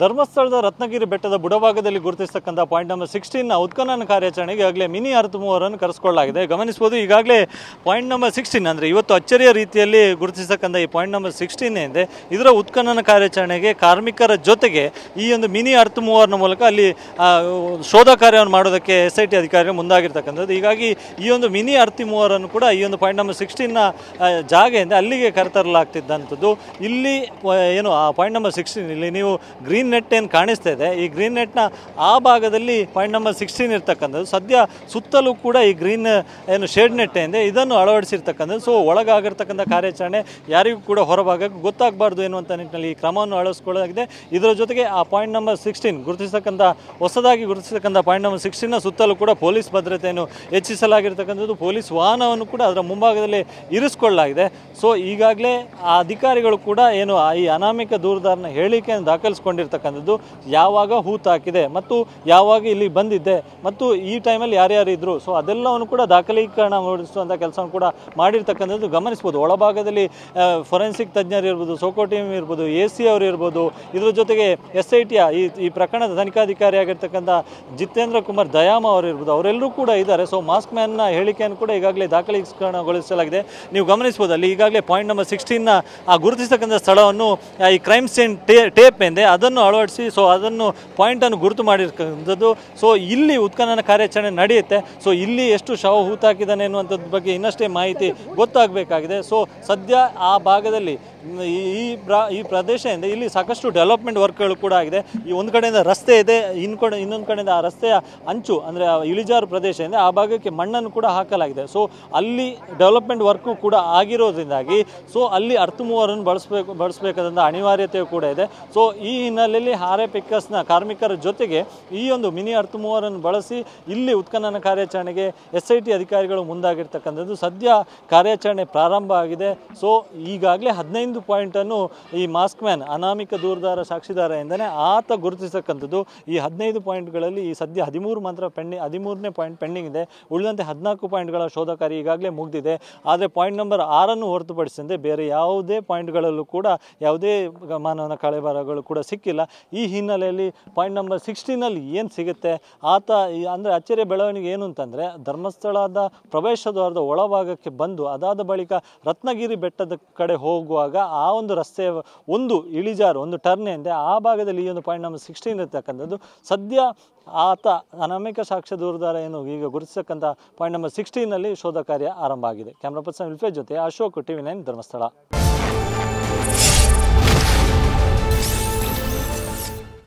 ಧರ್ಮಸ್ಥಳದ ರತ್ನಗಿರಿ ಬೆಟ್ಟದ ಬುಡಭಾಗದಲ್ಲಿ ಗುರುತಿಸತಕ್ಕಂಥ point number 16ನ ಉತ್ಖನನ ಕಾರ್ಯಾಚರಣೆಗೆ ಈಗಾಗಲೇ ಮಿನಿ ಅರ್ತ್-ಮೂವರನ್ನು ಕರೆಸಿಕೊಳ್ಳಲಾಗಿದೆ. ಗಮನಿಸಬಹುದು, ಈಗಾಗಲೇ ಪಾಯಿಂಟ್ ನಂಬರ್ 16 ಅಂದರೆ ಇವತ್ತು ಅಚ್ಚರಿಯ ರೀತಿಯಲ್ಲಿ ಗುರುತಿಸತಕ್ಕಂಥ ಈ ಪಾಯಿಂಟ್ ನಂಬರ್ 16 ಇದೆ. ಇದರ ಉತ್ಖನನ ಕಾರ್ಯಾಚರಣೆಗೆ ಕಾರ್ಮಿಕರ ಜೊತೆಗೆ ಈ ಒಂದು ಮಿನಿ ಅರ್ತ್-ಮೂವರ್ನ ಮೂಲಕ ಅಲ್ಲಿ ಶೋಧ ಕಾರ್ಯವನ್ನು ಮಾಡೋದಕ್ಕೆ SIT ಅಧಿಕಾರಿಗಳು ಮುಂದಾಗಿರ್ತಕ್ಕಂಥದ್ದು. ಹೀಗಾಗಿ ಈ ಒಂದು ಮಿನಿ ಅರ್ತ್-ಮೂವರನ್ನು ಕೂಡ ಈ ಒಂದು ಪಾಯಿಂಟ್ ನಂಬರ್ 16ನ ಜಾಗೆಯಿಂದ ಅಲ್ಲಿಗೆ ಕರೆತರಲಾಗ್ತಿದ್ದಂಥದ್ದು. ಇಲ್ಲಿ ಏನು ಆ ಪಾಯಿಂಟ್ ನಂಬರ್ 16 ಇಲ್ಲಿ ನೀವು ಗ್ರೀನ್ ನೆಟ್ ಏನು ಕಾಣಿಸ್ತಾ ಇದೆ, ಈ ಗ್ರೀನ್ ನೆಟ್ನ ಆ ಭಾಗದಲ್ಲಿ ಪಾಯಿಂಟ್ ನಂಬರ್ 16 ಇರ್ತಕ್ಕಂಥದ್ದು. ಸದ್ಯ ಸುತ್ತಲೂ ಕೂಡ ಈ ಗ್ರೀನ್ ಏನು ಶೇಡ್ ನೆಟ್ ಇದೆ ಇದನ್ನು ಅಳವಡಿಸಿರ್ತಕ್ಕಂಥದ್ದು. ಸೊ ಒಳಗಾಗಿರ್ತಕ್ಕಂಥ ಕಾರ್ಯಾಚರಣೆ ಯಾರಿಗೂ ಕೂಡ ಹೊರಭಾಗಕ್ಕೆ ಗೊತ್ತಾಗಬಾರ್ದು ಎನ್ನುವಂಥ ನಿಟ್ಟಿನಲ್ಲಿ ಈ ಕ್ರಮವನ್ನು ಅಳವಡಿಸಿಕೊಳ್ಳಲಾಗಿದೆ. ಇದರ ಜೊತೆಗೆ ಆ ಪಾಯಿಂಟ್ ನಂಬರ್ 16 ಗುರುತಿಸತಕ್ಕಂಥ ಹೊಸದಾಗಿ ಗುರುತಿಸತಕ್ಕಂಥ ಪಾಯಿಂಟ್ ನಂಬರ್ 16ನ ಸುತ್ತಲೂ ಕೂಡ ಪೊಲೀಸ್ ಭದ್ರತೆಯನ್ನು ಹೆಚ್ಚಿಸಲಾಗಿರ್ತಕ್ಕಂಥದ್ದು. ಪೊಲೀಸ್ ವಾಹನವನ್ನು ಕೂಡ ಅದರ ಮುಂಭಾಗದಲ್ಲಿ ಇರಿಸಿಕೊಳ್ಳಲಾಗಿದೆ. ಸೊ ಈಗಾಗಲೇ ಆ ಅಧಿಕಾರಿಗಳು ಕೂಡ ಏನು ಈ ಅನಾಮಿಕ ದೂರುದಾರನ ಹೇಳಿಕೆಯನ್ನು ದಾಖಲಿಸಿಕೊಂಡಿರ್ತಕ್ಕಂಥದ್ದು, ಯಾವಾಗ ಹೂತಾಕಿದೆ ಮತ್ತು ಯಾವಾಗ ಇಲ್ಲಿ ಬಂದಿದ್ದೆ ಮತ್ತು ಈ ಟೈಮಲ್ಲಿ ಯಾರ್ಯಾರು ಇದ್ದರು, ಸೊ ಅದೆಲ್ಲವನ್ನು ಕೂಡ ದಾಖಲೀಕರಣ ಮಾಡಿಸುವಂಥ ಕೆಲಸವನ್ನು ಕೂಡ ಮಾಡಿರ್ತಕ್ಕಂಥದ್ದು ಗಮನಿಸ್ಬೋದು. ಒಳಭಾಗದಲ್ಲಿ ಫೊರೆನ್ಸಿಕ್ ತಜ್ಞರು ಇರ್ಬೋದು, ಸೋಕೋ ಟೀಮ್ ಇರ್ಬೋದು, AC ಅವರು ಇರ್ಬೋದು, ಇದರ ಜೊತೆಗೆ SIT ಈ ಪ್ರಕರಣದ ತನಿಖಾಧಿಕಾರಿ ಆಗಿರ್ತಕ್ಕಂಥ ಜಿತೇಂದ್ರ ಕುಮಾರ್ ದಯಾಮ ಅವರು ಇರ್ಬೋದು, ಅವರೆಲ್ಲರೂ ಕೂಡ ಇದ್ದಾರೆ. ಸೊ ಮಾಸ್ಕ್ ಮ್ಯಾನ್ನ ಹೇಳಿಕೆಯನ್ನು ಕೂಡ ಈಗಾಗಲೇ ದಾಖಲೀಕರಣಗೊಳಿಸಲಾಗಿದೆ. ನೀವು ಗಮನಿಸ್ಬೋದು, ಅಲ್ಲಿ ಈಗಾಗಲೇ ಪಾಯಿಂಟ್ ನಂಬರ್ 16ನ ಆ ಗುರುತಿಸತಕ್ಕಂಥ ಸ್ಥಳವನ್ನು ಈ ಕ್ರೈಮ್ ಸೀನ್ ಟೇಪ್ ಎಂದೆ ಅದನ್ನು ಅಳವಡಿಸಿ ಸೊ ಅದನ್ನು ಪಾಯಿಂಟನ್ನು ಗುರುತು ಮಾಡಿರ್ತಕ್ಕಂಥದ್ದು. ಸೊ ಇಲ್ಲಿ ಉತ್ಖನನ ಕಾರ್ಯಾಚರಣೆ ನಡೆಯುತ್ತೆ. ಸೊ ಇಲ್ಲಿ ಎಷ್ಟು ಶವ ಹೂತಾಕಿದ್ದಾನೆ ಅನ್ನುವಂಥದ್ದು ಬಗ್ಗೆ ಇನ್ನಷ್ಟೇ ಮಾಹಿತಿ ಗೊತ್ತಾಗಬೇಕಾಗಿದೆ. ಸೊ ಸದ್ಯ ಆ ಭಾಗದಲ್ಲಿ ಈ ಪ್ರದೇಶದಿಂದ ಇಲ್ಲಿ ಸಾಕಷ್ಟು ಡೆವಲಪ್ಮೆಂಟ್ ವರ್ಕ್ಗಳು ಕೂಡ ಆಗಿದೆ. ಈ ಒಂದು ಕಡೆಯಿಂದ ರಸ್ತೆ ಇದೆ, ಇನ್ನೊಂದು ಕಡೆಯಿಂದ ಆ ರಸ್ತೆಯ ಅಂಚು ಅಂದರೆ ಇಳಿಜಾರು ಪ್ರದೇಶ ಇದೆ, ಆ ಭಾಗಕ್ಕೆ ಮಣ್ಣನ್ನು ಕೂಡ ಹಾಕಲಾಗಿದೆ. ಸೊ ಅಲ್ಲಿ ಡೆವಲಪ್ಮೆಂಟ್ ವರ್ಕು ಕೂಡ ಆಗಿರೋದ್ರಿಂದಾಗಿ ಸೊ ಅಲ್ಲಿ ಅರ್ತ್-ಮೂವರನ್ನು ಬಳಸಬೇಕಾದಂಥ ಅನಿವಾರ್ಯತೆಯೂ ಕೂಡ ಇದೆ. ಸೊ ಈ ಹಿನ್ನೆಲೆಯಲ್ಲಿ RAPECSನ ಕಾರ್ಮಿಕರ ಜೊತೆಗೆ ಈ ಒಂದು ಮಿನಿ ಅರ್ತ್-ಮೂವರನ್ನು ಬಳಸಿ ಇಲ್ಲಿ ಉತ್ಖನನ ಕಾರ್ಯಾಚರಣೆಗೆ SIT ಅಧಿಕಾರಿಗಳು ಮುಂದಾಗಿರ್ತಕ್ಕಂಥದ್ದು. ಸದ್ಯ ಕಾರ್ಯಾಚರಣೆ ಪ್ರಾರಂಭ ಆಗಿದೆ. ಸೊ ಈಗಾಗಲೇ 15 ಪಾಯಿಂಟನ್ನು ಈ ಮಾಸ್ಕ್ ಮ್ಯಾನ್ ಅನಾಮಿಕ ದೂರುದಾರ ಸಾಕ್ಷಿದಾರ ಎಂದರೆ ಆತ ಗುರುತಿಸತಕ್ಕಂಥದ್ದು. ಈ 15 ಪಾಯಿಂಟ್ಗಳಲ್ಲಿ ಈ ಸದ್ಯ 13ನೇ ಪಾಯಿಂಟ್ ಪೆಂಡಿಂಗ್ ಇದೆ. ಉಳಿದಂತೆ 14 ಪಾಯಿಂಟ್ಗಳ ಶೋಧ ಕಾರ್ಯ ಈಗಾಗಲೇ ಮುಗಿದಿದೆ. ಆದರೆ ಪಾಯಿಂಟ್ ನಂಬರ್ 6 ಹೊರತುಪಡಿಸಿದಂತೆ ಬೇರೆ ಯಾವುದೇ ಪಾಯಿಂಟ್ಗಳಲ್ಲೂ ಕೂಡ ಯಾವುದೇ ಮಾನವನ ಕಳೆಬರಗಳು ಕೂಡ ಸಿಕ್ಕಿಲ್ಲ. ಈ ಹಿನ್ನೆಲೆಯಲ್ಲಿ ಪಾಯಿಂಟ್ ನಂಬರ್ 16ನಲ್ಲಿ ಏನು ಸಿಗುತ್ತೆ ಆತ ಅಂದರೆ ಅಚ್ಚರಿಯ ಬೆಳವಣಿಗೆ ಏನು ಅಂತಂದರೆ, ಧರ್ಮಸ್ಥಳದ ಪ್ರವೇಶ ದ್ವಾರದ ಒಳಭಾಗಕ್ಕೆ ಬಂದು ಅದಾದ ಬಳಿಕ ರತ್ನಗಿರಿ ಬೆಟ್ಟದ ಕಡೆ ಹೋಗುವಾಗ ಆ ಒಂದು ರಸ್ತೆಯ ಒಂದು ಇಳಿಜಾರು ಒಂದು ಟರ್ನ್ ಇದೆ, ಆ ಭಾಗದಲ್ಲಿ ಈ ಒಂದು ಪಾಯಿಂಟ್ ನಂಬರ್ 16 ಇರ್ತಕ್ಕಂಥದ್ದು. ಸದ್ಯ ಆತ ಅನಾಮಿಕ ಸಾಕ್ಷ್ಯ ದೂರುದಾರ ಏನು ಈಗ ಗುರುತಿಸತಕ್ಕಂಥ ಪಾಯಿಂಟ್ ನಂಬರ್ 16ನಲ್ಲಿ ಶೋಧ ಕಾರ್ಯ ಆರಂಭ ಆಗಿದೆ. ಕ್ಯಾಮ್ರಾ ಪರ್ಸನ್ ವಿಲ್ಫೇಜ್ ಜೊತೆ ಅಶೋಕ್, TV9 ಧರ್ಮಸ್ಥಳ.